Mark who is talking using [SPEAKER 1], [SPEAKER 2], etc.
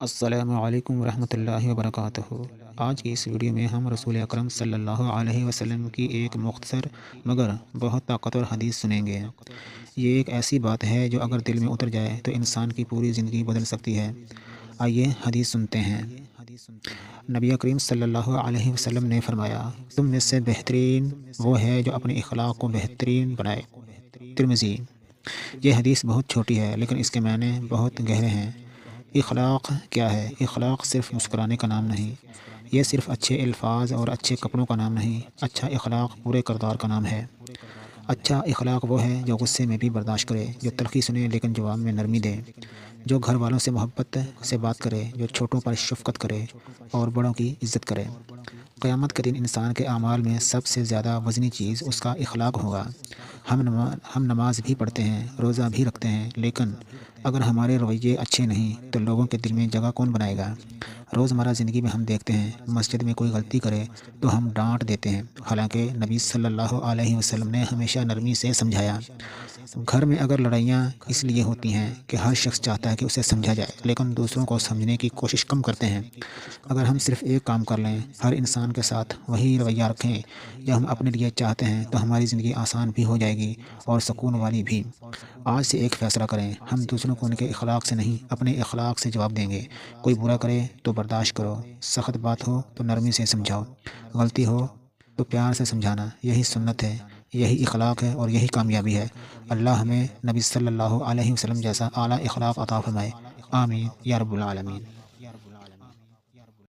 [SPEAKER 1] السلام علیکم ورحمۃ اللہ وبرکاتہ۔ آج کی اس ویڈیو میں ہم رسول اکرم صلی اللہ علیہ وسلم کی ایک مختصر مگر بہت طاقتور حدیث سنیں گے۔ یہ ایک ایسی بات ہے جو اگر دل میں اتر جائے تو انسان کی پوری زندگی بدل سکتی ہے۔ آئیے حدیث سنتے ہیں۔ نبی کریم صلی اللہ علیہ وسلم نے فرمایا، تم میں سے بہترین وہ ہے جو اپنے اخلاق کو بہترین بنائے۔ ترمذی۔ یہ حدیث بہت چھوٹی ہے لیکن اس کے معنی بہت گہرے ہیں۔ اخلاق کیا ہے؟ اخلاق صرف مسکرانے کا نام نہیں، یہ صرف اچھے الفاظ اور اچھے کپڑوں کا نام نہیں، اچھا اخلاق پورے کردار کا نام ہے۔ اچھا اخلاق وہ ہے جو غصے میں بھی برداشت کرے، جو تلخی سنے لیکن جواب میں نرمی دے، جو گھر والوں سے محبت سے بات کرے، جو چھوٹوں پر شفقت کرے اور بڑوں کی عزت کرے۔ قیامت کے دن انسان کے اعمال میں سب سے زیادہ وزنی چیز اس کا اخلاق ہوگا۔ ہم نماز بھی پڑھتے ہیں، روزہ بھی رکھتے ہیں، لیکن اگر ہمارے رویے اچھے نہیں تو لوگوں کے دل میں جگہ کون بنائے گا؟ روزمرہ زندگی میں ہم دیکھتے ہیں مسجد میں کوئی غلطی کرے تو ہم ڈانٹ دیتے ہیں، حالانکہ نبی صلی اللہ علیہ وسلم نے ہمیشہ نرمی سے سمجھایا۔ گھر میں اگر لڑائیاں اس لیے ہوتی ہیں کہ ہر شخص چاہتا ہے کہ اسے سمجھا جائے لیکن دوسروں کو سمجھنے کی کوشش کم کرتے ہیں۔ اگر ہم صرف ایک کام کر لیں، ہر انسان کے ساتھ وہی رویہ رکھیں جو ہم اپنے لیے چاہتے ہیں، تو ہماری زندگی آسان بھی ہو جائے گی اور سکون والی بھی۔ آج سے ایک فیصلہ کریں، ہم دوسروں کو ان کے اخلاق سے نہیں اپنے اخلاق سے جواب دیں گے۔ کوئی برا کرے تو برداشت کرو، سخت بات ہو تو نرمی سے سمجھاؤ، غلطی ہو تو پیار سے سمجھانا۔ یہی سنت ہے، یہی اخلاق ہے اور یہی کامیابی ہے۔ اللہ ہمیں نبی صلی اللہ علیہ وسلم جیسا اعلیٰ اخلاق عطا فرمائے۔ آمین یا رب العالمین۔